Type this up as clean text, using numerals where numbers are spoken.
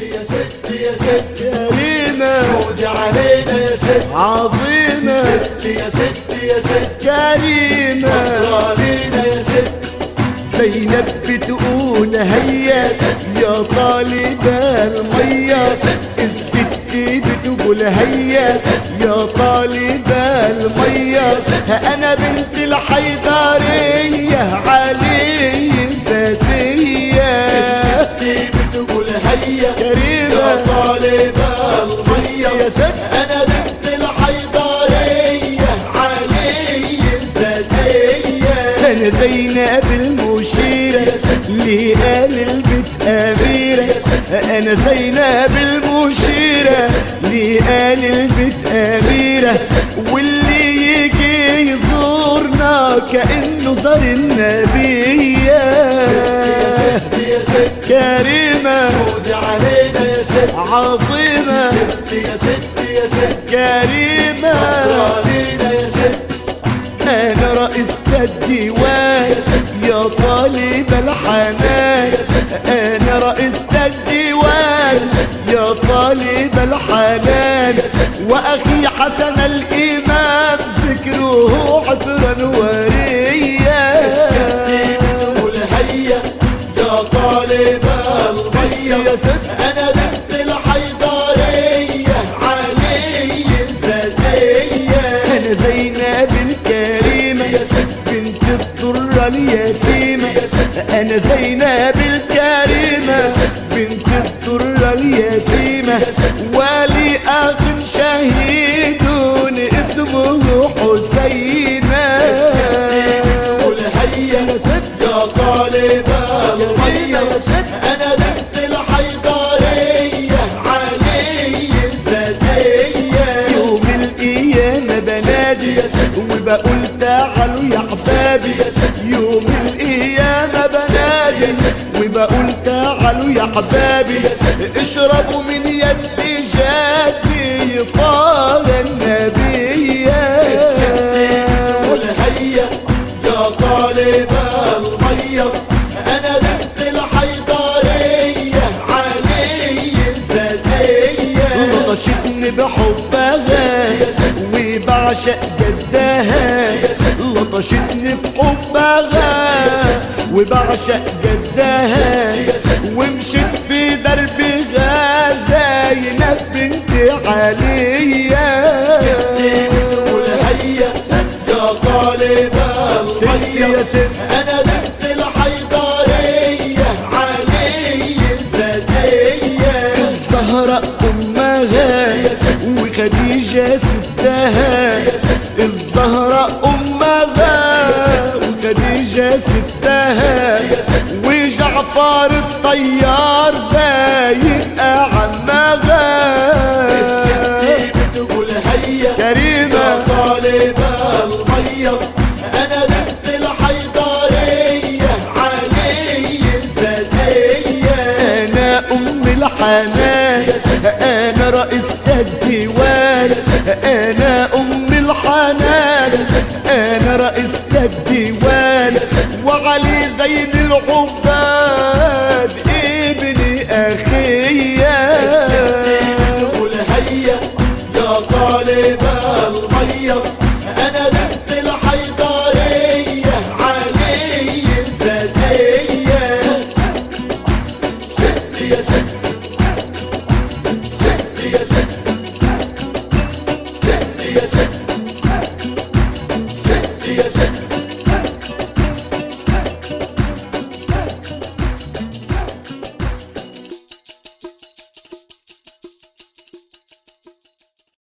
يا ست يا ست كريمة جودي علينا يا ست عظيمة يا ست يا ست كريمة علينا يا ست زينب بتقول هيا يا طالبة المية الست بتقول هيا يا طالبة المية أنا بنت الحيدرية علي الفتية الست بتقول هيا كريمة يا طالبة المية يا ست أنا بنت الحيدرية علي الفتية أنا زينب المشيرة لآل البيت أميرة أنا زينب المشيرة لآل البيت أميرة واللي يجي يزورنا كأنه زار النبية يا ست كريمة جودي علينا يا ست عظيمة يا ست يا ست كريمة علينا يا ست أنا رئيس الديوان يا طالب الحنان أنا رئيس الديوان يا طالب الحنان وأخي حسن الإمام ذكره عطرا وريا بتقول هيا يا طالبة المية يا ست أنا بنت الحيدرية علي الفتية أنا زينب الكريمة بنت الضرة اليتيمة أنا زينب الكريمة بنت الضرة اليتيمة ولي أخ شهيد اسمه حسينة بتقول هيا يا طالبة المية أنا بنت الحيدرية علي الفتية يوم القيامة بنادي وبقول تعالوا يا حبابي يوم القيامة بنادي وبقول تعالوا يا حبابي اشربوا من يد جدي طال النبي بتقول هيا يا طالبة المية أنا بنت الحيدرية علي الفتية لطشتني بحبها وبعشق جدها لطشتني بحبها وبعشق جدها ومشيت في دربها زينب بنت عليا بتقول هيا يا طالبة المية يا ست أنا بنت الحيدرية علي الفتية الزهراء أمها وخديجة ستها الزهراء أمها وخديجة ستها وجعفر الطيار ده يبقى عمها بتقول هيا كريمة يا طالبة المية أنا بنت الحيدرية علي الفتية أنا أم الحنان أنا رئيس الديوان أنا أم الحنان أنا رئيس الديوان وعلي زين العباد ابن أخيا بتقول هيا يا طالبة المية أنا بنت الحيدرية علي الفتية ست يا ست يا ست